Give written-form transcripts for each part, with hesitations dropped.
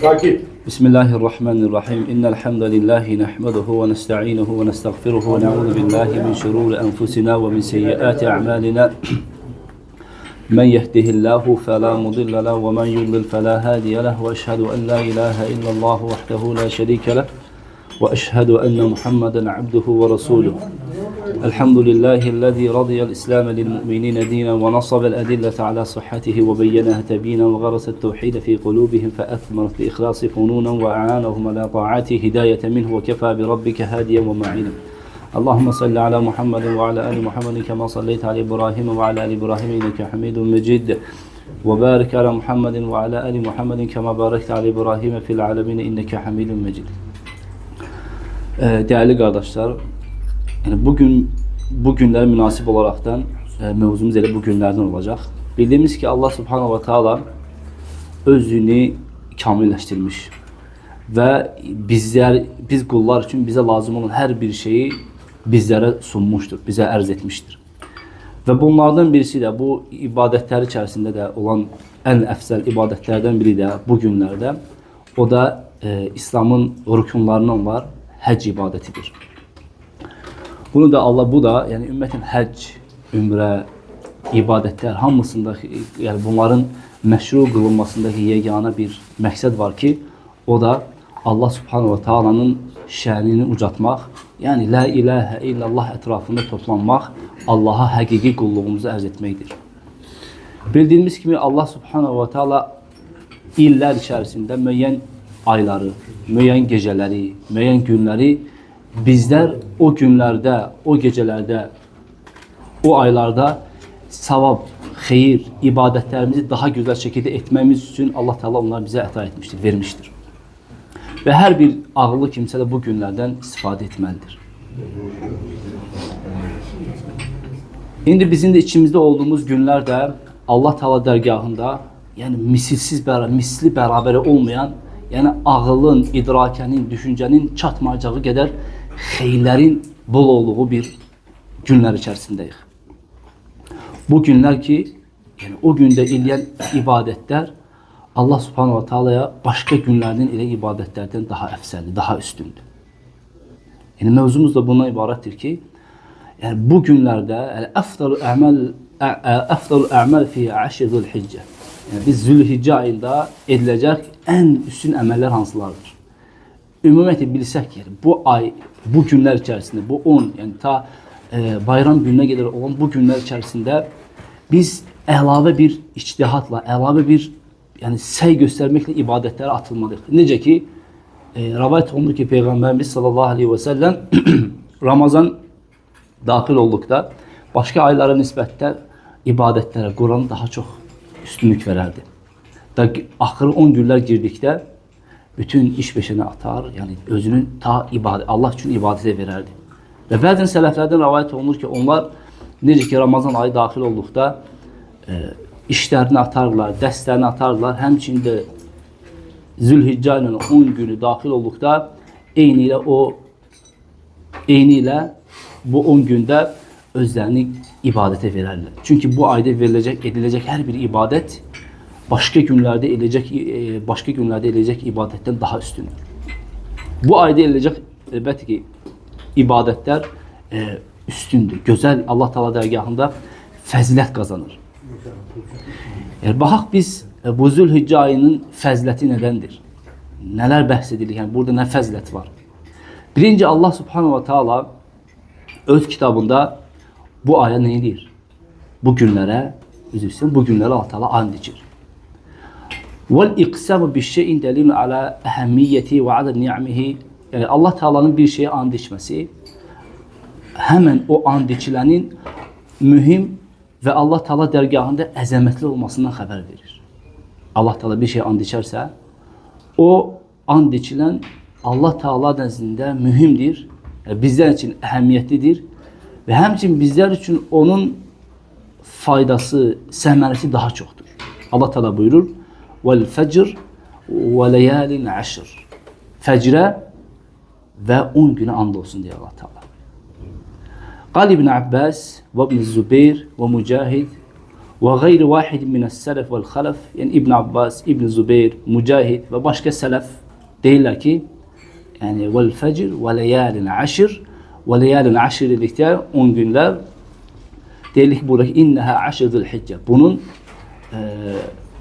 Takip. Bismillahirrahmanirrahim. İnnel hamdelellahi nahmeduhu ve nestainuhu ve nestağfiruhu ve na'udzu billahi min şururi enfusina ve min seyyiati a'malina. Men yehdihillahu fela mudille lehu ve men yudlil fela hadiye lehu ve eşhedü en la ilahe illallah vahdehu la şerike lehu ve eşhedü enne Muhammeden abduhu ve resuluhu. Elhamdülillahi'llezî radiyal İslam lil mu'minîne dînen ve nasabel edillete ala sıhhatihi ve beyyeneha tebînen ve garaset tevhîde fî kulûbihim fe ethmaret bi ihlâsi funûnen ve a'ânahum alâ ta'âtihi hidâyete minhu ve kefâ bi rabbike hâdiyen ve ma'înen. Allahümme salli ala Muhammedin ve ala ali Muhammedin kema salleyte ala İbrahim ve ala ali İbrahim inneke hamidun mecid. Ve barik ala Muhammedin ve ala ali Muhammedin kema barekte ala İbrahim fil alemin inneke hamidun mecid. Değerli kardeşler, yani bu günlere münasip olaraktan mevzumuz elə bu günlerden olacak. Bildiğimiz ki Allah Subhanahu ve Teala özünü kamilleştirmiş ve biz kullar için bize lazım olan her bir şeyi bizlere sunmuştur, bize arz etmiştir. Ve bunlardan birisi de bu ibadetler içerisinde de olan en efsel ibadetlerden biri de bu günlerde o da İslam'ın rükunlarından var, hac ibadetidir. Bu da yani ümmetin hac, ümre, ibadetler hamısındaki yani bunların meşru kılınmasındaki yegane bir məqsəd var ki o da Allah Subhanahu ve Taala'nın şənini ucatmaq, yani la ilahe illallah etrafında toplanmaq, Allah'a hakiki kulluğumuzu arz etmektir. Bildiğimiz gibi Allah Subhanahu ve Taala iller içerisinde müəyyən ayları, müəyyən geceleri, müəyyən günleri bizler o günlerde, o gecelerde, o aylarda savab, xeyir, ibadetlerimizi daha güzel şekilde etmemiz için Allah Teala onları bize ata etmiştir, vermiştir. Ve her bir ağıllı kimse de bu günlerden istifade etmelidir. Şimdi bizim de içimizde olduğumuz günlerde Allah Teala dergahında yani misli beraberi olmayan, yani ağılın, idrakenin, düşüncenin çatmayacağı kadar xeyirlerin bol olduğu bir günler içerisindeyiz. Bu günler ki yani o günde ilayan ibadetler Allah Subhanahu ve Taala'ya başka günlerden ile ibadetlerden daha efseldi, daha üstündü. Yani mevzumuz da bundan ibarettir ki yani bu günlerde efdalu a'mal fi aşr Zülhicce. Yani biz Zülhicce ayında edilecek en üstün emeller hansılardır? Ümumiyyətlə bilsək ki, bu ay, bu günler içerisinde, bu 10 yani ta bayram gününe kadar olan bu günler içerisinde biz əlavə bir içtihatla, əlavə bir yani səy göstermekle ibadetlere atılmalıyıq. Necə ki, rivayet olunur ki Peygamberimiz sallallahu aleyhi ve sellem Ramazan daxil olduqda başka aylara nisbətdə ibadetlere, Kur'an daha çok üstünlük verərdi. Axırı 10 günler girdikdə bütün iş peşine atar, yani özünün Allah için ibadete vererdi. Ve bəzən sələflərdən rivayet olunur ki, onlar necə ki Ramazan ayı daxil olduqda işlerini atarlar, dəstlərini atarlar. Həmçində Zülhicce ayının 10 günü daxil olduqda eyni ilə bu 10 gündə özlərini ibadete vererler. Çünkü bu ayda edilecek her bir ibadet başka günlerde edilecek ibadetten daha üstündür. Bu ayda edilecek elbette ki ibadetler üstündür. Güzel, Allah Teala dergahında fəzilət kazanır. Baxaq biz bu Zülhicce ayının fəziləti nedendir? Neler bəhs edilir? Yani burada ne fəzilət var? Birinci Allah Subhanahu ve Taala öz kitabında bu aya ne deyir? Bu günlere Allah Teala and içir. وَالْاِقْسَامُ بِالشَّيْءٍ دَلِيلٌ عَلَى اَهَمِّيَّتِهِ وَعَدَدْ نِعْمِهِ. Yani Allah Teala'nın bir şeye and içmesi hemen o and içilenin mühim ve Allah Teala dergahında əzəmətli olmasından haber verir. Allah Teala bir şeye and içerse o and içilen Allah Teala nezdinde mühimdir. Yani bizler için ehemmiyetlidir ve hemçin bizler için onun faydası, səmərəsi daha çoktur. Allah Teala buyurur: "Vel fecr ve leyalin aşr." Fecre ve 10 güne and olsun diye Allah Teala. Qal İbn Abbas ve İbn Zübeyr ve Mücahid Ve gayri vahid min es-selef ve'l halaf. Yani İbn Abbas, İbn Zübeyr, Mücahit ve başka selef deyirlər ki, yani vel fecr ve leyalin aşr ve leyalin aşr dedikdə 10 günlər deyilik burada inneha aşrul hicce. Bunun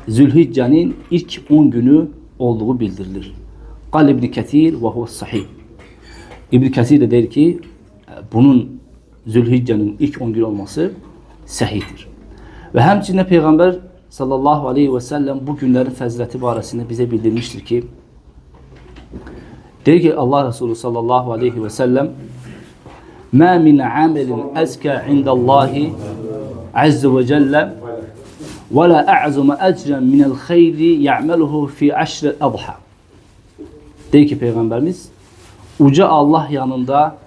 Zülhicce'nin ilk 10 günü olduğu bildirilir. Qal İbn Kathir ve huve sahih. İbn Kathir de der ki bunun Zülhicce'nin ilk 10 gün olması sahihdir. Ve həmçinin Peygamber sallallahu aleyhi ve sellem bu günlerin fəziləti barəsində bize bildirmiştir ki, der ki Allah Resulü sallallahu aleyhi ve sellem مَا مِنْ عَمَلٍ أَزْكَى عِنْدَ اللّٰهِ عَزَّ وَجَلَّ وَلَا أَعْزُمَ أَجْرًا مِنَ الْخَيْرِ يَعْمَلُهُ فِي عَشْرِ الْأَضْحَى. Der ki Peygamberimiz, uca Allah yanında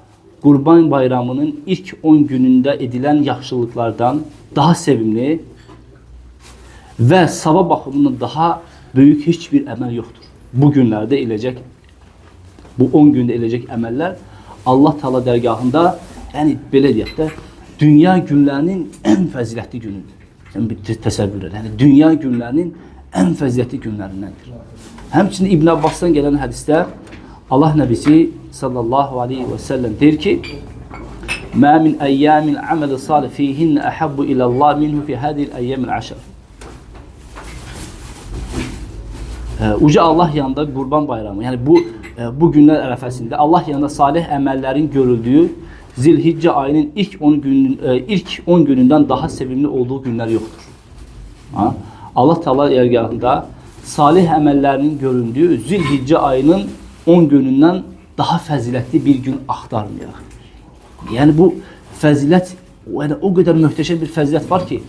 Kurban Bayramı'nın ilk 10 gününde edilen yaxşılıklardan daha sevimli ve savab baxımından daha büyük hiçbir əməl yoktur. Bu günlerde edilecek, bu 10 günde edilecek əməllər Allah Teala dərgahında, yani belə deyək də, dünya günlərinin en fəzilətli günüdür. Yani bir təsəvvür edin. Yani dünya günlərinin en fəzilətli günlərindəndir. Həmçinin İbn Abbas'tan gelen hadiste Allah Nebisi sallallahu aleyhi ve sellem der ki مَا مِنْ اَيَّامٍ عَمَلِ صَالِ ف۪يهِنَّ اَحَبُّ اِلَى اللّٰهِ مِنْهُ فِي هَذِهِ الْاَيَّامِ الْعَشَرِ. Uca Allah yanında Kurban Bayramı, yani bu günler arafasında Allah yanında salih əməllərin görüldüğü Zilhicce ayının ilk 10 gününden daha sevimli olduğu günler yoktur. Ha? Allah Teala yergahında salih əməllərinin göründüğü Zilhicce ayının 10 gününden daha fəzilətli bir gün axtarmayaq. Yani bu fəzilət, yani o kadar möhtəşəm bir fəzilət var ki,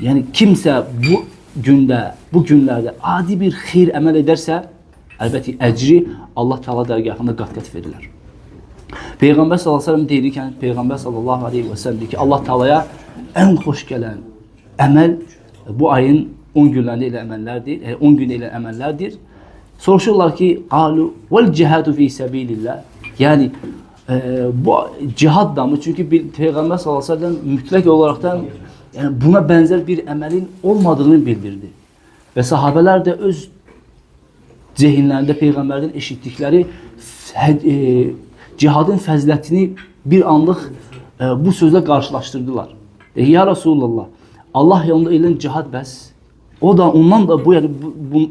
yani kimse bu günde, bu günlerde adi bir xeyir əməl ederse, elbette əcri Allah Teala dərgahında qat-qat verilir. Peygamber sallallahu aleyhi ve sellem deyirkən, Peygamber sallallahu aleyhi ve sellem deyir ki, Allah Teala'ya en hoş gelen əməl bu ayın 10 günlərində elə əməllərdir, 10 gündə elə əməllərdir. Soruşurlar ki, qalu vel cihadu fi sabilillah. Yani bu cihad da mı? Çünkü bir Peygamber sallallahu aleyhi ve sellem mütlak olaraktan yani buna benzer bir emelin olmadığını bildirdi. Ve sahabeler de öz zihinlerinde Peygamberden eşittikleri cihadın fəzilətini bir anlık bu sözle karşılaştırdılar. Ya Resulallah, Allah yolunda edilen cihad bəs. O da ondan da bu yani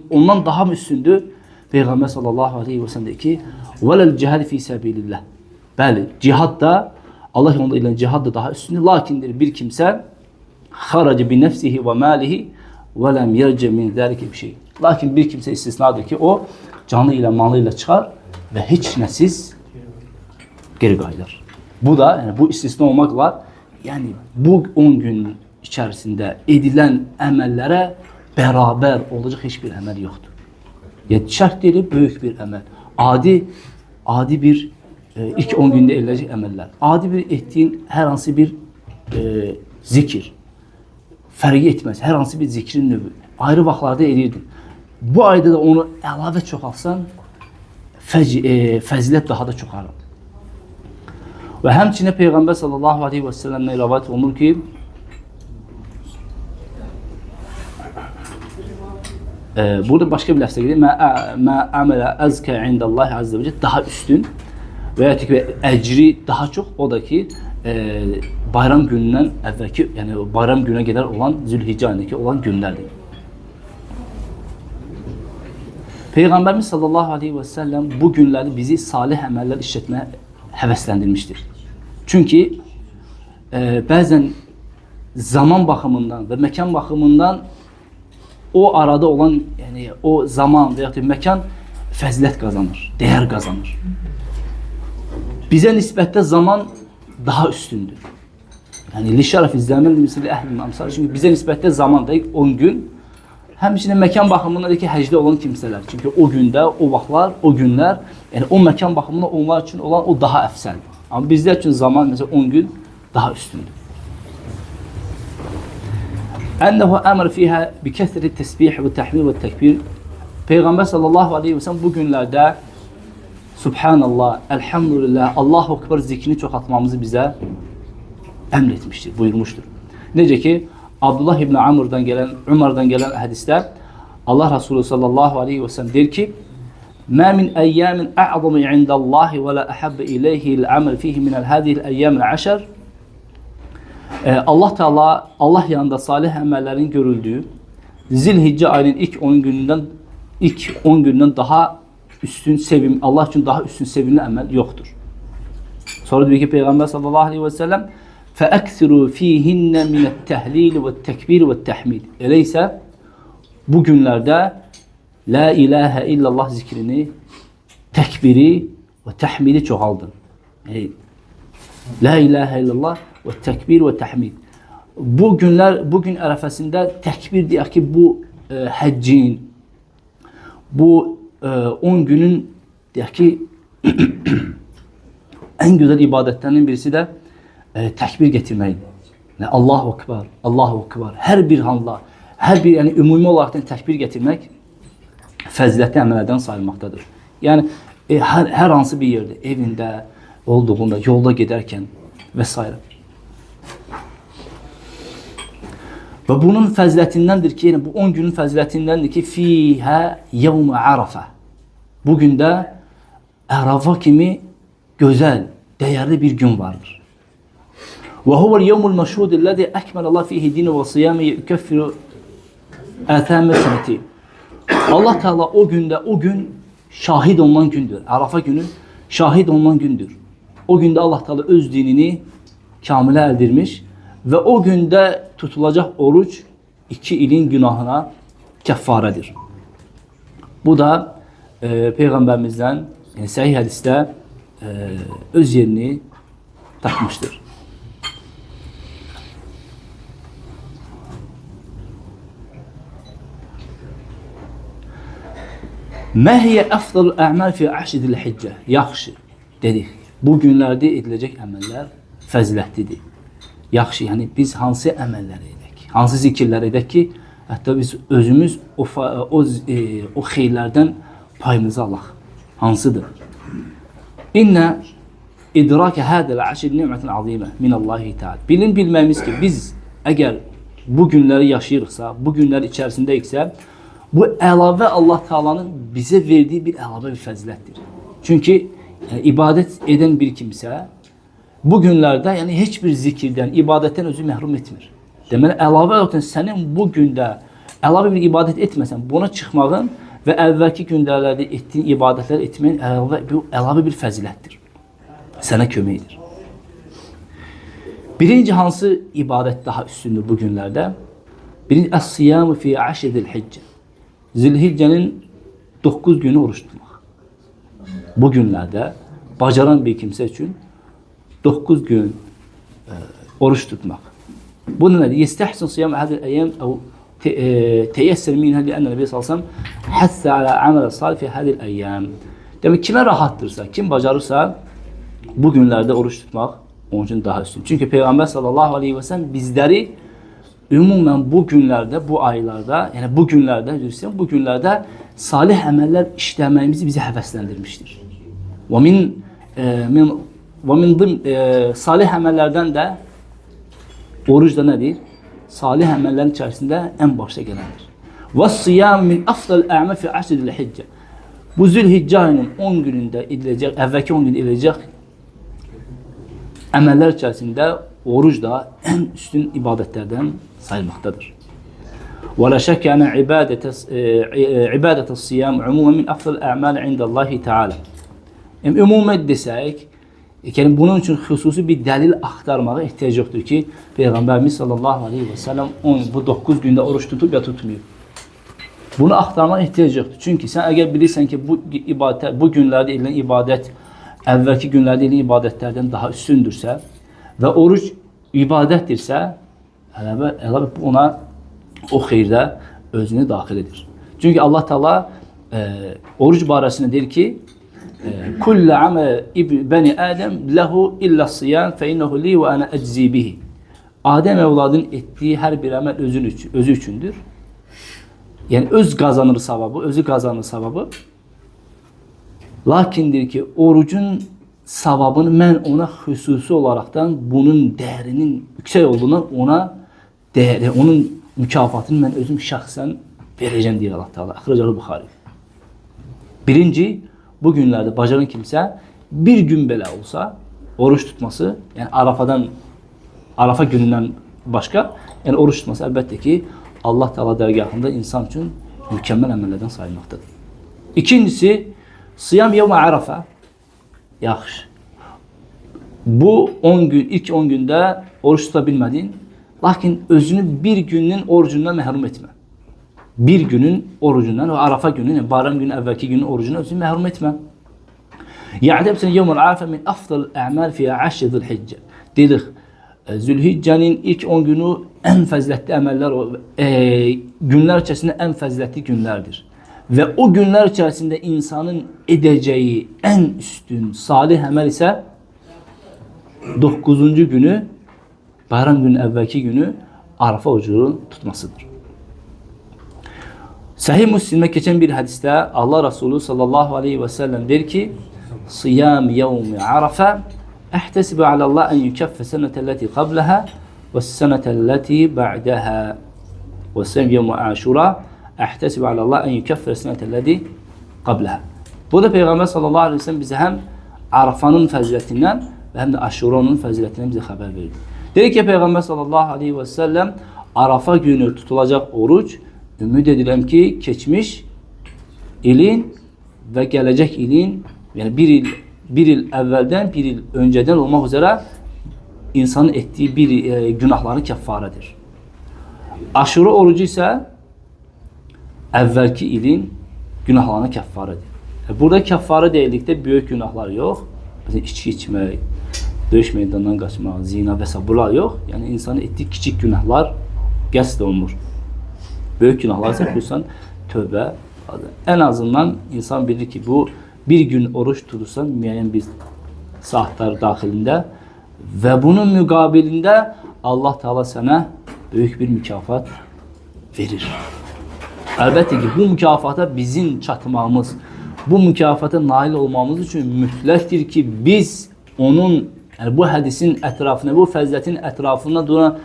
ondan daha mı üstündü? Peygamber sallallahu aleyhi ve sellem dedi ki: "Velel cihad fi sabilillah." Bəli, cihad da Allah yolunda edilen cihad da daha üstündür. Lakindir bir kimse haraca bi nefsihi ve malihi ve lem yerce min zalike bir şey. Lakin bir kimse istisnadır ki o canıyla malıyla çıkar ve hiç nesiz geri qayıdır. Bu da yani bu istisna olmakla yani bu 10 gün içerisinde edilen əməllərə beraber olacak hiçbir əməl yoktur. Yani şərt deyil, büyük bir əməl. Adi bir ilk 10 günde edilecek əməllər. Adi bir ettiğin her hansı bir zikir fərqi etmez. Her hansı bir zikrin növü. Ayrı vaxtlarda edirdin. Bu ayda da onu əlavə çoxalsan fəzilət daha da çoxarır. Ve həmçinin Peygamber sallallahu aleyhi ve sellem'le rivayet olunur ki burada başka bir lafza gelir. Ma amela azka indallahi azze ve celle, daha üstün veya ecri daha çok, o da ki bayram gününden evvelki, yani bayram güne kadar olan Zülhicce ayındaki olan günlerdir. Peygamberimiz sallallahu aleyhi ve sellem bu günlerde bizi salih əməllər işletmeye həvəsləndirmiştir. Çünkü bazen zaman bakımından ve mekan bakımından o arada olan yani o zaman veya mekan fəzilət kazanır, değer kazanır. Bize nispette zaman daha üstündür. Yani li şerefi zaman misli ehlil amsal. Çünkü bize nispette zaman da 10 gün. Həmçinin mekan baxımından da ki həcdə olan kimsələr. Çünkü o günde, o vaxtlar, o günler, yani o mekan baxımından onlar için olan o daha əfsəldir. Ama bizler için zaman mesela 10 gün daha üstündür. Ennehu emr fiha bi kesreti tesbih ve tahmid ve tekbir. Peygamber sallallahu aleyhi ve sellem bu günlerde Subhanallah, elhamdülillah, Allahu Ekber zikrini çoxaltmamızı bize emretmiştir, buyurmuştur. Nece ki Abdullah ibn Umar'dan gelen hadiste Allah Resulü sallallahu aleyhi ve sellem der ki: "Ma min ayyamin a'zamu indallahi ve la ahabba ilayhi al-amal fihi min hadhihi al-ayyam al-ashr." Allah Teala Allah yanında salih emellerin görüldüğü Zilhicce ayının ilk 10 günden daha üstün Allah için daha üstün sevimli amel yoktur. Sonra diyor ki Peygamber sallallahu aleyhi ve sellem فَاَكْثِرُوا ف۪يهِنَّ مِنَ التَّهْلِيلِ وَالتَّكْبِيرِ وَالتَّحْمِيدِ. Öyleyse bu günlerde La ilahe illallah zikrini, tekbiri ve tahmidi çoğaldın. La ilahe illallah ve tekbir ve tahmid. Bugün arefesinde tekbir diyor ki bu haccin, bu 10 günün diyor ki en güzel ibadetlerinin birisi de tekbir getirmeyin. Yani Allahu Ekber, Allahu Ekber. Her bir hanla, yani ümumi olarak tekbir getirmek faziletli əməllərdən sayılmaqdadır. Yani her hansı bir yerde, evinde olduğunda, yolda giderken vesaire. Ve bunun faziletindendir ki, yani bu 10 günün faziletindendir ki fiha yevme arafa. Bugün de Arafa kimi güzel, değerli bir gün vardır. Ve huvel yevmul meşhudellezî ekmelallah fihi dîne ve siyâme yukeffiru âthâme seneti. Allah Teala o gün şahit olunan gündür. Arafa günü şahit olunan gündür. O günde Allah Teala öz dinini kamile erdirmiş ve o günde tutulacak oruç 2 ilin günahına keffaredir. Bu da Peygamberimizden yani sahih hadiste öz yerini takmıştır. Ma hiye afdalul a'mal fi aşril hicce? Yaxşı dedik. Bu günlerde edilecek əməllər fəzilətlidir. Yaxşı, yəni biz hansı əməllər edək? Hansı zikirlər edək ki, hətta biz özümüz o xeyirlərdən payımızı alaq. Hansıdır? İnne idrake hadal aşr ni'metun azime min Allahi Teala. Bilmemiz ki biz eğer bu günleri yaşayırıqsa, bu günler içerisindeyiksə, bu əlavə Allah Teala'nın bize verdiği bir əlavə bir fəzilətdir. Çünkü yani ibadet eden bir kimse bu günlerde yani hiçbir zikirden, ibadetten özü məhrum etmir. Deməli, əlavə olarak senin bu günde əlavə bir ibadet etmesen, buna çıxmağın ve əvvəlki günlərdə etdiyin ibadetler etməyin əlavə bir fəzilətdir. Sənə köməkdir. Birinci hansı ibadet daha üstündür bu günlerde? Birinci es-siyamu fi aşril hicce. Zilhicce'nin 9 günü oruç tutmaq. Bu günlerde bacaran bir kimse için 9 gün oruç tutmak. Bu nedir? Yestehsin siyam hadil eyyam teyesser minha li'anne Nebi sallallahu aleyhi ve sellem hasse ala amel salih fi hadil eyyam. Demek kime rahattırsa, kim bacarırsa bu günlerde oruç tutmak onun için daha üstün. Çünkü Peygamber sallallahu aleyhi ve sellem bizleri umumen bu günlerde, bu aylarda, yani bu günlerde salih emeller işlememizi bizi heveslendirmiştir. Ve min salih emellerden de oruç da nedir? Salih emellerin içerisinde en başta gelendir. Ve siyam min afdal a'mal fi aşril hicce. Bu Zülhicce ayının 10 gününde edilecek, evvelki 10 günde edilecek emeller içerisinde oruç da en üstün ibadetlerden sayılmaktadır. ولا شك أن عبادة الصيام عموما من أفضل الأعمال عند الله تعالى. Ümumən desək, yani bunun için xüsusi bir delil aktarmağa ihtiyaç yoktur ki Peygamberimiz sallallahu aleyhi ve sellem bu 9 günde oruç tutup ya tutmuyor. Bunu aktarmağa ihtiyaç yoktur. Çünkü sen eğer bilirsen ki bu günlerde edilen ibadet evvelki günlerde edilen ibadetlerden daha üstündürse ve oruç ibadettirse ona o xeyirdə özünü daxil edir. Çünkü Allah Teala oruç barəsində deyir ki kullu amel bani Adem lehu illa siyam fe innehu li ve ana eczi bihi. Adem evladının ettiği her bir amel özü üçündür. Yani özü kazanır savabı. Lakindir ki orucun savabını mən ona xüsusi olaraktan bunun değerinin yüksek olduğunu ona değeri, onun mükafatını mən özüm şəxsən verəcəm deyir Allah Teala. Əxrəcəl Buxari. Birinci, bu günlərdə bacaran kimsə bir gün belə olsa oruç tutması, yəni Arafa günündən başqa, yəni oruç tutması əlbəttə ki, Allah Teala dərgahında insan üçün mükəmməl əməllərdən sayılmaqdadır. İkincisi, siyam yevmə Arafa. Yaxşı. Bu 10 gün, ilk 10 gündə oruç tuta bilmədin, lakin özünü bir günün orucundan məhrum etmə. Bir günün orucundan, o Arafa günü, yani bayram günü, əvvəlki günün orucundan özünü məhrum etmə. Ya'dəbsən yevmul Arafa min afdal a'mal fi 10 Zülhiccə. Dedik, Zülhiccənin ilk 10 günü ən fəzilətli əməllər, günlər içərisində ən fəzilətli günlərdir. Və o günlər içərisində insanın edəcəyi ən üstün, salih əməl isə 9-cu günü, bayram günü əvvəlki günü Arafa orucunu tutmasıdır. Sahih Müslim'e geçen bir hadiste Allah Resulü sallallahu aleyhi ve sellem der ki: "Siyam yevmi Arafa ehtesibu ala Allah en yukaffe senetelleti qablaha ve senetelleti ba'daha. Ve siyam yevmi Aşura ehtesibu ala Allah en yukaffe senetelleti qablaha." Bu da Peygamber sallallahu aleyhi ve sellem bize hem Arafa'nın faziletinden ve hem de Aşura'nın faziletinden bize haber verir. Dedi ki Peygamber sallallahu aleyhi ve sellem Arafa günü tutulacak oruç, ümid edirəm ki, keçmiş ilin ve gelecek ilin, yani bir il əvvəldən, bir il önceden olmak üzere insanın ettiği bir günahları kəffarədir. Aşura orucu ise əvvəlki ilin günahlarına kəffarədir. Burada kəffarə deyildikdə büyük günahlar yok. Mesela içki içmək, döyüş meydanından qaçmaq, zina vs. bunlar yok. Yani insanın ettiği küçük günahlar qəsd olunur. Büyük günahlar ise xüsusən tövbə. En azından insan bilir ki bu bir gün oruç tutursan müəyyən bir saatler daxilində ve bunun müqabilində Allah Teala sana büyük bir mükafat verir. Elbette ki bu mükafata bizim çatmamız, bu mükafata nail olmamız için mütləqdir ki biz onun, yani bu hadisin etrafına, bu fəzilətin etrafında duran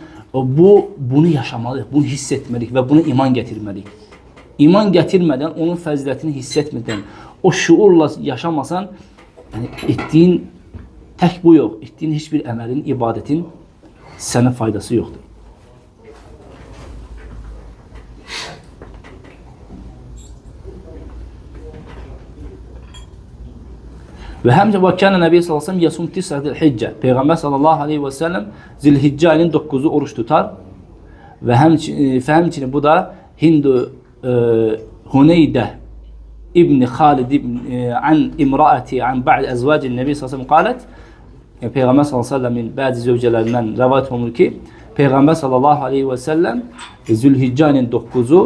bunu yaşamalıyıq, bunu hiss etməliyik və buna iman gətirməliyik. İman gətirmədən, onun fəzilətini hiss etmədən, o şuurla yaşamasan, yani etdiyin tək bu yox, etdiyin hiçbir əməlin, ibadətin sənə faydası yoxdur. Ve həmçə vakana Nəbi sallallahu əleyhi və səlləm yasum tis'atil Hiccə. Peyğəmbər sallallahu əleyhi və səlləm Zilhiccə ayının 9'u oruç tutar. Və həmçinin bu da Hindu Huneydə İbn Xalid an imraati an ba'd azvacin Nəbi sallallahu əleyhi və səlləm qalet. Peyğəmbər sallallahu əleyhi və səlləmin bəzi zövcələrindən rivayet olunur ki, Peyğəmbər sallallahu əleyhi və səlləm Zilhiccə ayının 9'u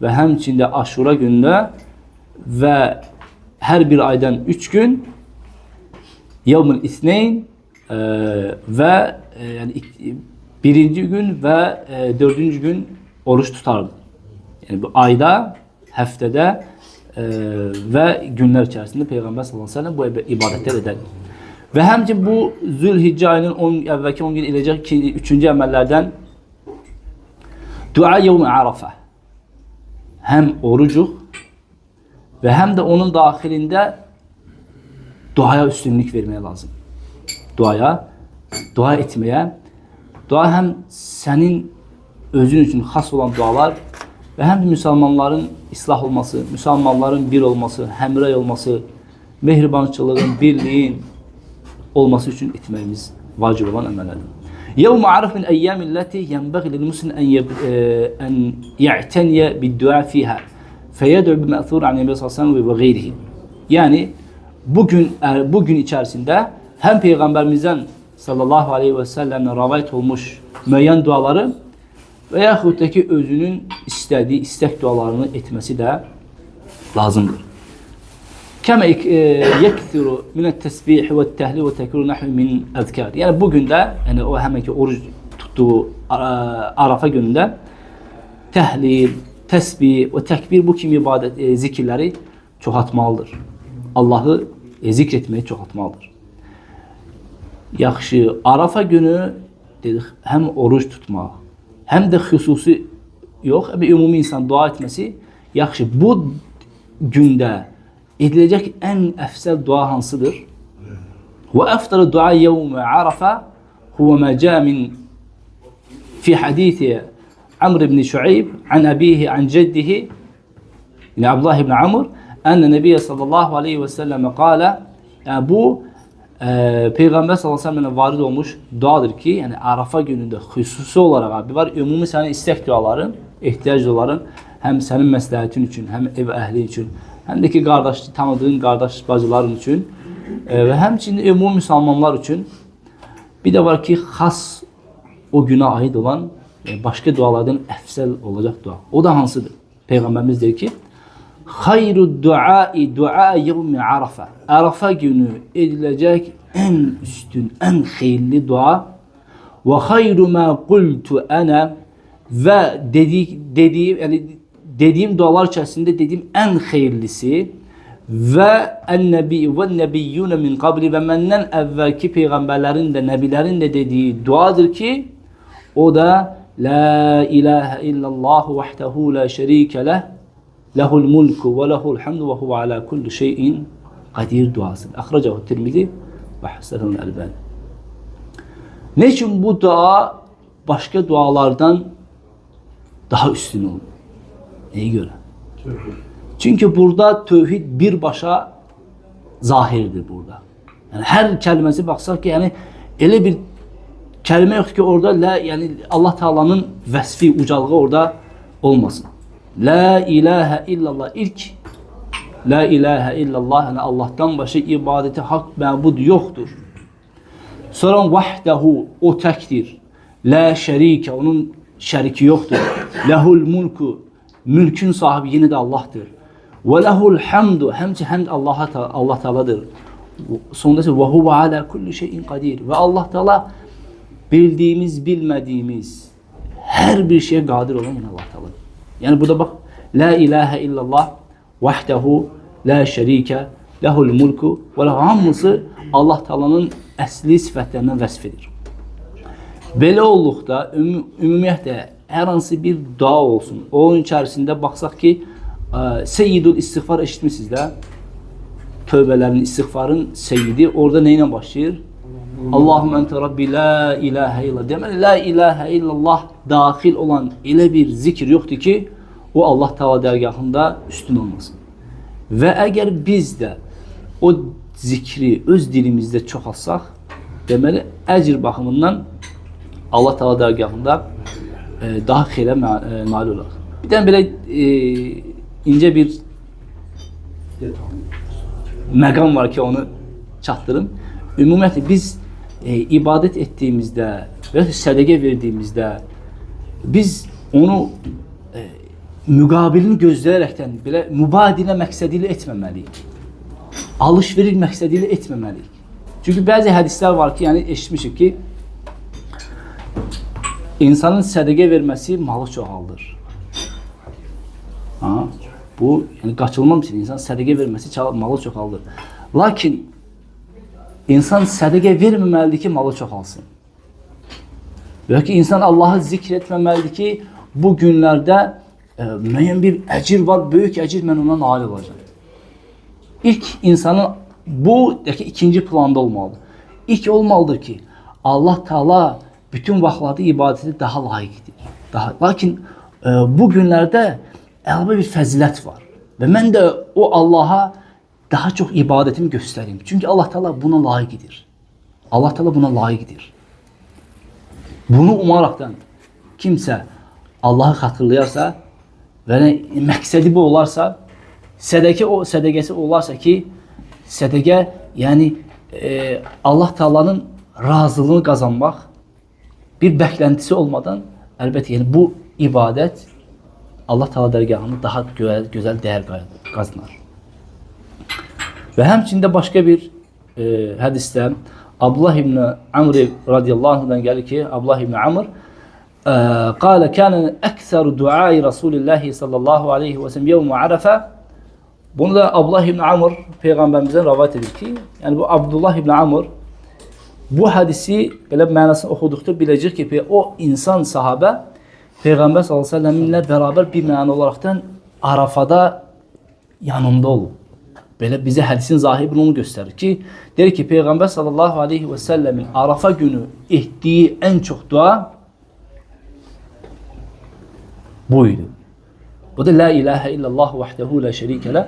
və həmçində Aşura günündə və her bir aydan 3 gün Yevmül İsneyn ve yani birinci gün ve dördüncü gün oruç tutardı. Yani bu ayda, həftədə ve günler içerisinde Peygamber sallallahu aleyhi ve sellem bu ibadetler eder. Ve həmçinin bu Zülhiccə ayının əvvəlki 10 gün iləcək ki, 3-cü əməllərdən dua yevmi Arafa. Hem orucuq ve hem de onun dahilinde duaya üstünlük vermeye lazım. Dua etmeye. Dua hem senin özün için has olan dualar ve hem de Müslümanların ıslah olması, Müslümanların bir olması, hemrey olması, mehribançılığın, birliğin olması için etmemiz vacip olan emellerdir. Yevmu araf min eyyamillati yenbaghi lil muslim en ya'taniya bid-dua fiha. Feyed'u bima'thur an Nebi sallallahu aleyhi ve gayrihi. Yani bugün içerisinde hem Peygamberimizden sallallahu aleyhi ve sellem'le rivayet olmuş müəyyən duaları veya huttaki özünün istediği istek dualarını etmesi de lazımdır. Kema yekthiru min et-tesbih ve et-tehlil ve tekrar nahvi min azkar. Yani bugün de yani o hemenki oruç tuttuğu Arafa gününde tehlil, tesbih ve tekbir bu kimi ibadet zikirleri çoxaltmalıdır. Allah'ı zikretmeyi çoxaltmalıdır. Yaxşı, Arafa günü dedik hem oruç tutmaq, həm də xüsusi yox, ümumi insan dua etməsi yaxşı. Bu gündə ediləcək ən əfsəl dua hansıdır? Və əfdalu dua yevmə Arafə huvə mə cə min fi hadithi Amr ibn Şuayb an abihi an cəddihi yəni Abdullah ibn Amr ənə Nəbiyyə sallallahu aleyhi və səlləmə qalə yəni bu Peyğəmbər sallallahu aleyhi və səlləmə varid olmuş duadır ki, yəni Arafa günündə xüsusi olaraq abi var, ümumi sənin istək duaların, ehtiyac duaların həm sənin məsləhətin üçün, həm ev əhli üçün, həm də ki, tanıdığın qardaş bacıların üçün və həmçinin ümumi müsəlmanlar üçün bir də var ki, xas o günə aid olan başqa dualardan əfsəl olacaq dua. O da hansıdır? Peyğəmbərimiz deyir ki, xayru duai dua yevmi Arafa. Arafa günü ediləcək ən üstün, ən xeyirli dua və xayru mə qultu ənə və dediyim dualar içərisində dediyim ən xeyirlisi və ən-nəbiyyunə min qabli və məndən əvvəlki peyğəmbərlərin də, nəbilərin də dediyi duadır ki, o da La ilahə illallah vəhdəhu la şərikə ləh ləhul mulku və ləhul hamdu və huvə alə kulli şeyin qadir duasıdır. Əxrəcəhu Tirmizi və Həsənul Əlbani. Ne üçün bu dua başqa dualardan daha üstün olur? Nəyə görə? Çünki burada tövhid birbaşa zahirdir burada. Yəni hər kəlməsi baxsaq ki, yəni elə bir kəlmə yoxdur ki, orada yəni Allah Taala'nın vəsfi, ucalığı orada olmasın. La ilahə illallah. İlk La ilahə illallah, yəni Allahdan başqa ibadəti haqq məbud yoxdur. Sonra vəhdəhu, o təkdir. La şərikə, onun şəriki yoxdur. Ləhul mulku, mülkün sahibi yenə də Allahdır. Və ləhul hamdu, həmçə həmd Allah Taala'dır. Sonunda isə və huvə alə kulli şeyin qadir. Və Allah Taala bildiyimiz, bilmədiyimiz hər bir şeyə qadir olan yine Allah Teala. Yəni burada bax, la ilahe illallah vahdehu la şerike lehul mulku və hamısı Allah Teala'nın əsli sifətlərindən vəsf edir. Belə olduqda ümumiyyətlə hər hansı bir dua olsun. Onun içərisində baxsaq ki, Seyyidul istiğfar eşitmişsiniz də. Tövbələrin, istiğfarın seyyidi orada nə ilə başlayır? Allahümme ente Rabbi la ilahe illallah. Deməli, la ilahe illallah daxil olan elə bir zikir yoxdur ki, o Allah Teala dərgahında üstün olmasın. Və əgər biz də o zikri öz dilimizdə çoxalsaq, deməli, əcr baxımından Allah Teala dərgahında daha xeyrə nail olaraq. Bir dənə belə incə bir məqam var ki, onu çatdırım. Ümumiyyətlə, biz ibadət etdiyimizdə və sədəqə verdiyimizdə biz onu müqabilini gözləyərəkdən belə mübadilə məqsədi ilə etməməliyik. Alış-veriş məqsədi ilə etməməliyik. Çünki bəzi hədislər var ki, yəni eşitmişik ki, insanın sədəqə verməsi malı çoxaldır. Bu, yəni qaçılmaz ki, insan sədəqə verməsi malı çoxaldır. Lakin İnsan sədəqə verməməlidir ki, malı çoxalsın. Və ki, insan Allahı zikr etməməlidir ki, bu günlərdə müəyyən bir əcir var, böyük əcir, mən ona nail olacağım. İlk insanın bu, ikinci planda olmalıdır. İlk olmalıdır ki, Allah Teala bütün vaxtlarda ibadəti daha layiqdir. Lakin bu günlərdə əlavə bir fəzilət var. Və mən də o Allaha daha çox ibadətimi göstəreyim. Çünki Allah Teala buna layiqdir. Allah Teala buna layiqdir. Bunu umaraqdan kimsə Allahı xatırlayarsa və məqsədi bu olarsa, sədəqəsi olarsa ki, sədəqə yəni Allah Teala'nın razılığını qazanmaq, bir bəklentisi olmadan, əlbəttə yəni bu ibadət Allah Teala dərgahında daha gözəl dəyər qazanar. Və həmçində başqa bir hədisdə Abdullah ibn Amr radiyallahu anhudan gəlir ki, Abdullah ibn Amr qalə kənə əksər duai Rasulillahi sallallahu aleyhi və sələm yevmə Arafə. Bunu da Abdullah ibn Amr Peyğəmbərimizdən rəvayət edir ki, yəni bu Abdullah ibn Amr bu hədisi belə mənasını oxuduqda biləcək ki, o insan sahabə Peygamber sallallahu aleyhi ve sellem'le beraber bir məna olaraktan Arafada yanında olub. Böyle bize hadisin zahiri onu gösterir ki, der ki Peygamber sallallahu aleyhi ve sellemin Arafa günü ettiği en çok dua buydu. Bu da la ilahe illallah vahdehu la şerike le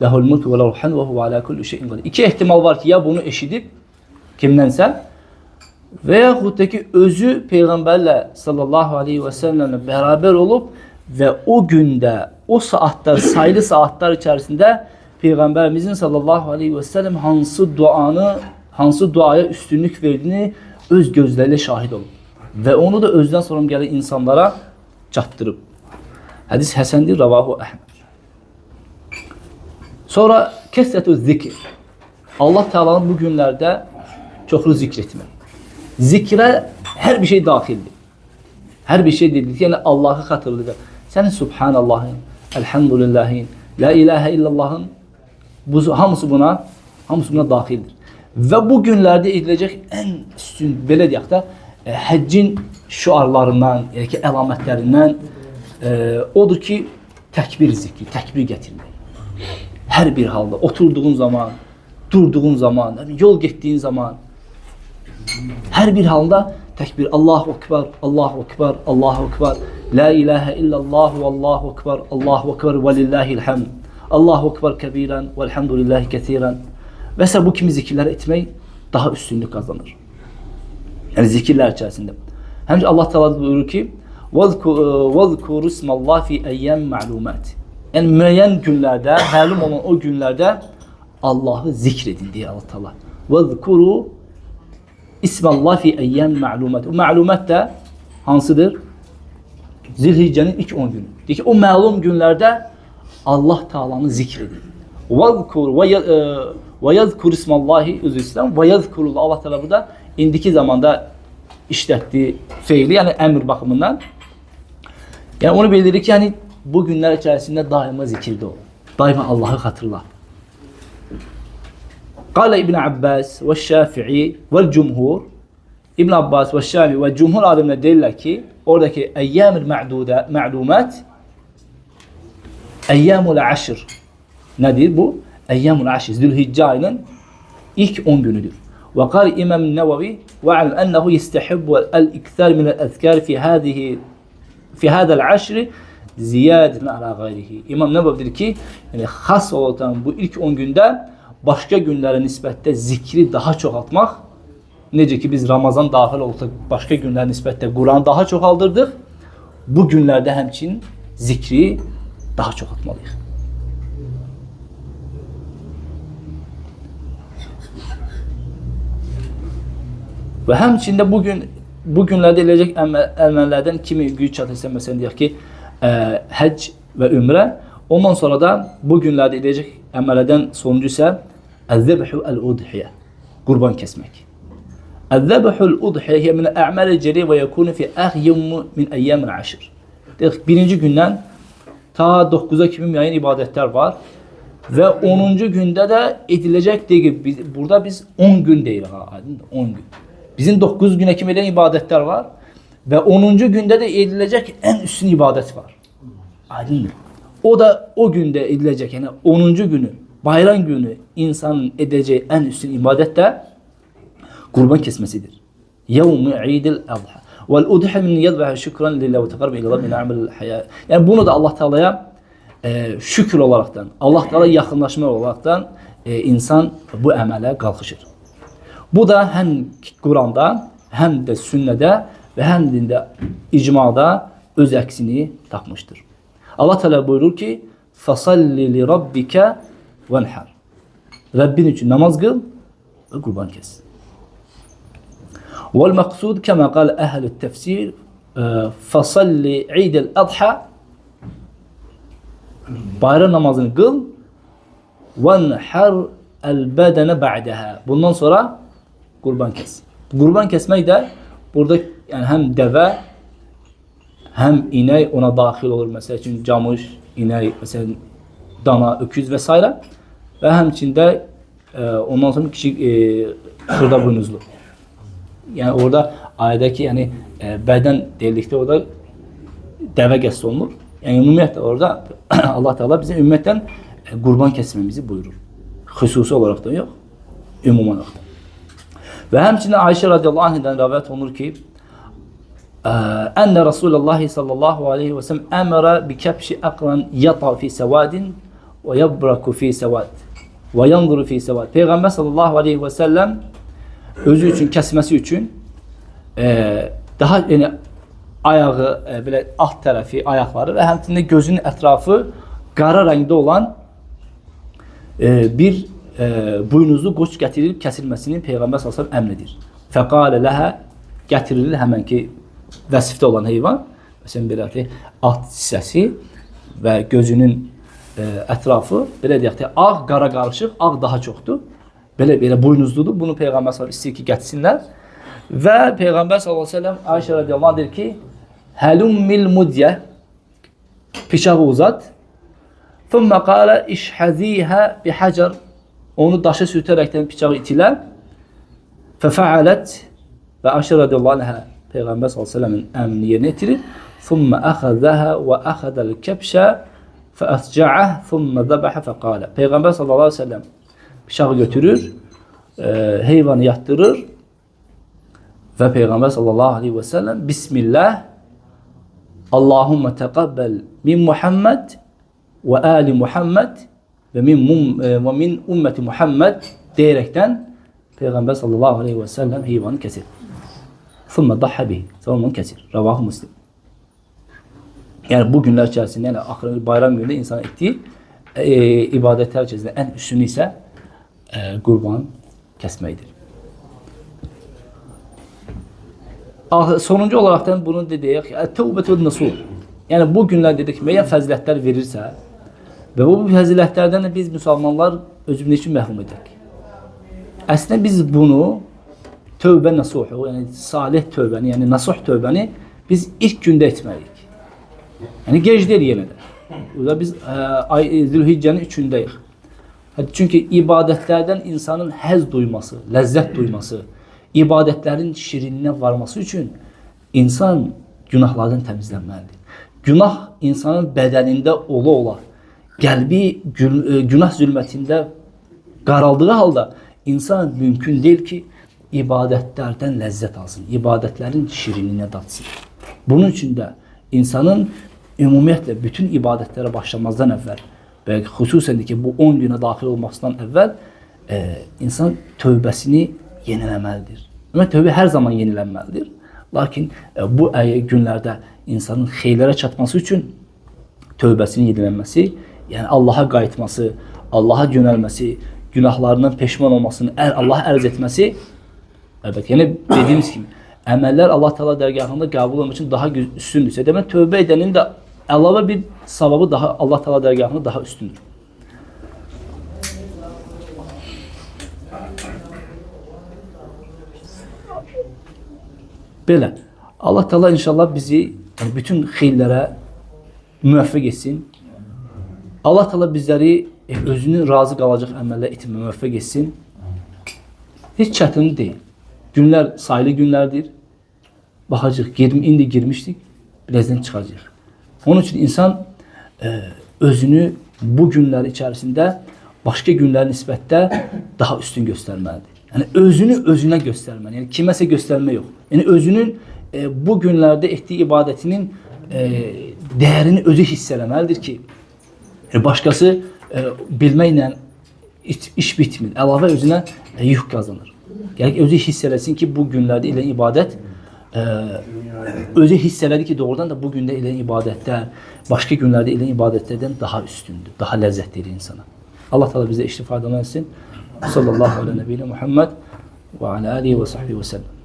lehul mulku ve lehul hamdu ve huve ala kulli şeyin kadir. İki ihtimal var ki ya bunu eşidip kimdense veyahut da ki özü Peygamberle sallallahu aleyhi ve sellemle beraber olup ve o günde, o saatler, sayılı saatler içerisinde Peygamberimizin sallallahu aleyhi ve sellem hansı duaya üstünlük verdiğini öz gözleriyle şahit olup ve onu da özden sonra gelen insanlara çattırıp. Hadis Hasendir, Ravahu Ahmed. Sonra kesretü zikir. Allah Teala'nın bu günlerde çoklu zikretme. Zikre her bir şey dahildir. Her bir şey dediği yani Allah'ı hatırlayacak. Senin Subhanallah'ın, Elhamdülillahin, La ilahe illallah'ın hamısı buna dahildir. Ve bu günlerde edilecek en üstün belə deyək də həccin şuarlarından, yani əlamətlerinden odur ki tekbir zikri, tekbir getirmek. Her bir halda oturduğun zaman, durduğun zaman, yol gittiğin zaman her bir halda tekbir. Allahu Ekber, Allahu Ekber, Allahu Ekber. La ilahe illallah ve Allahu Ekber, Allahu Ekber ve lillahil hamd. Allahu Ekber kebiren velhamdülillahi kesiren. Mesela bu kimi zikirler etmeyi daha üstünlük kazanır. Yani zikirler içerisinde. Hem Allah Teala buyurur ki وَذْكُرُ اسْمَ اللّٰهِ فِي اَيَّمْ مَعْلُومَاتِ. Yani müeyyen günlerde, malum olan o günlerde Allah'ı zikredin diye Allah Teala. وَذْكُرُ اسْمَ اللّٰهِ فِي اَيَّمْ مَعْلُومَاتِ. O ma'lumat da hansıdır? Zilhicce'nin ilk 10 günü. Diyor ki o malum günlerde Allah Teala'nı zikredin. وَيَذْكُرُ اسْمَ اللّٰهِ özü İslam. وَيَذْكُرُ Allah Teala burada indiki zamanda işlettiği fiili yani emir bakımından. Yani onu bildirir ki yani bu günler içerisinde daima zikirde ol. Daima Allah'ı hatırla. Kale İbn Abbas ve Şafii ve Cumhur. İbn Abbas ve Şafii ve Cumhur alimler derler ki oradaki eyyamul ma'lumat eyyamul aşr. Nedir bu? Eyyamul aşr. Zülhicce ayının ilk 10 günüdür. وقال إمام النووي واعلم أنه يستحب الإكثار من الأذكار في هذا العشر زiyade ala gayrihi. İmam Nevevi dedi ki yani has olan bu ilk 10 günde başka günlere nispetle zikri daha çoğaltmak. Nece ki biz Ramazan dahil olsa başka günler nispetle Kur'an daha çoğaldırdık. Bu günlerde hemçin zikri daha çoğaltmalıyız. Ve hemçinde bu günlerde edilecek emellerden kimi güç çatırsa mesela diyor ki hac ve ümre. Ondan sonra da bu günlerde edilecek emellerden sonuncu ise el-zebhu el-udhiye. Kurban kesmek. El-zebhu el-udhiye min a'mal ceri ve yekunu fi ahyum min eyyam el-ashr. Birinci günden ta 9'a kimi müəyyən ibadetler var. Ve 10. günde de edilecek değil. Burada biz 10 gün değil. 10 gün. Bizim 9 güne kim eden ibadetler var. Ve 10. günde de edilecek en üstün ibadet var. Aydın mı? O da o günde edilecek yani 10. günü, bayram günü insanın edeceği en üstün ibadet de kurban kesmesidir. Yevmi idil adha. Vel udhi min yadbaha şükran lillahi ve tekarrub ila min amel hayat. Yani bunu da Allah Teala'ya şükür olaraktan, Allah Teala yakınlaşma olaraktan insan bu emele kalkışır. Bu da hem Kur'an'da hem de sünnede ve hem de icmada öz əksini tapmıştır. Allah Teala buyurur ki: "Fasalli li rabbike venhar." Rabbin için namaz kıl ve kurban kes. Vel maksud kema kal ehlü tefsir fasalli idil adha bayram namazını kıl venhar el bedene ba'daha. Bundan sonra kurban kes. Kurban kesmek de burada yani hem deve hem inek ona dahil olur. Mesela için camış, inek, mesela dana, öküz vesaire. Ve hem içinde ondan sonra küçük hırda boynuzlu. Yani orada ayedeki yani beden delikte orada dəvə qəsd olunur. Yəni ümumiyyətlə orada Allah Teala bizə ümumiyyətlə qurban kəsməmizi buyurur. Xüsusi olaraq da yox, ümumi olaraq da. Və həmçinin Ayşə radiyallahu anhədən rivayət olunur ki, Ənə Rasulullah sallallahu aleyhi və səlləm əmərə bi kəbşi əqran yata fi səvadin və yabraku fi səvad və yanzuru fi səvad. Peyğəmbər sallallahu aleyhi və səlləm özü üçün, kəsməsi üçün daha yəni ayağı, belə alt tərəfi, ayaqları və həmçinin gözünün ətrafı qara rəngdə olan bir buynuzlu qoç gətirilib kəsilməsini Peyğəmbər sallallahu aleyhi və səlləm əmr edir. Fəqalə ləhə gətirilir həmən ki vəsifdə olan heyvan, məsələn belə deyək, alt hissəsi və gözünün ətrafı, belə deyək ki, ağ, qara qarışıq, ağ daha çoxdur. Belə buynuzludur. Bunu Peyğəmbər sallallahu istəyir ki, gətirsinlər. Və Peyğəmbər sallallahu əleyhi və səlləm Ayşə radiyallahu anh deyir ki, Həlummil mudyə, bıçağı uzat. Thumma qala işhəzihə bihəcər, onu daşa sürtərəkdən bıçağı itilə. Fəfəalət və Ayşə radiyallahu anhə Peyğəmbər sallallahu əleyhi və səlləmin əmrini yerinə yetirir. Thumma əxəzəhə və əxədəl kəbşə fəəscəəh thumma zəbəhə fəqalə. Peyğəmbər sallallahu əleyhi və səlləm bıçağı götürür, heyvanı yatdırır və Peyğəmbər sallallahu əleyhi və səlləm Bismillah, Allahumma təqəbbəl min Muhammed və ali Muhammed və min ümməti Muhammed deyərəkdən Peyğəmbər sallallahu əleyhi və səlləm heyvanı kəsir. Thumma dahha bihi. Sonra onu kəsir. Rəvahu Müslim. Yəni bu günlər içərisində, yəni axırı bayram günündə insan etdiyi ibadətlər içərisində ən üstünü isə qurban kəsməkdir. Sonuncu olaraqdan bunu deyək, təvbətü nasuh. Yəni bu günlər dedik, müəyyən fəzilətlər verirsə və bu fəzilətlərdən də biz müsəlmanlar özümüz üçün məhrum edək. Əslində biz bunu tövbə nasuhu, yəni salih tövbəni, yəni nasuh tövbəni biz ilk gündə etməliyik. Yəni gec deyil yenə də. Burada biz Zülhiccənin 3-ündəyik. Çünki ibadətlərdən insanın həzz duyması, ləzzət duyması, ibadətlərin şirininə varması üçün insan günahlardan təmizlənməlidir. Günah insanın bədənində ola-ola, qəlbi günah zülmətində qaraldığı halda insan mümkün deyil ki, ibadətlərdən ləzzət alsın, ibadətlərin şirininə datsın. Bunun üçün də insanın ümumiyyətlə bütün ibadətlərə başlamazdan əvvəl və xüsusən ki bu 10 günə daxil olmasından əvvəl insan tövbəsini yeniləməlidir. Ümumiyyətlə tövbə hər zaman yenilənməlidir. Lakin bu günlərdə insanın xeyirlərə çatması üçün tövbəsinin yenilənməsi, yəni Allaha qayıtması, Allaha yönəlməsi, günahlarından peşman olmasını Allaha ərz etməsi, əlbəttə, yəni dediyimiz kimi əməllər Allah Teala dərgahında qəbul olmaq üçün daha üstündürsə, demək tövbə edənin də əlavə bir savabı daha Allah Teala dərgahında daha üstündür. Belə, Allah Teala inşallah bizi bütün xeyirlərə müvəffəq etsin. Allah Teala bizləri özünün razı qalacaq əməllər etməyə müvəffəq etsin. Heç çətin deyil. Günlər sayılı günlərdir. Baxacaq, indi girmişdik, birazdan çıxacaq. Onun üçün insan özünü bu günlər içərisində başqa günlərin nisbətdə daha üstün göstərməlidir. Yəni özünü özünə göstərməli, yəni kiməsə göstərmə yox. Yəni özünün bu günlərdə etdiyi ibadətinin dəyərini özü hiss eləməlidir ki, başqası bilməklə iş bitmir. Əlavə özünə yük qazanır. Yəni özü hiss eləsin ki, bu günlərdə eləyən ibadət özü hiss elədi ki, doğrudan da bu gündə eləyən ibadətlər başqa günlərdə eləyən ibadətlərdən daha üstündür, daha ləzzətli edir insana. Allah Teala bizə iştifadə etsin. Sallallahu aleyhi ve sellem Muhammed və alə alihi və sahbihi və sellem.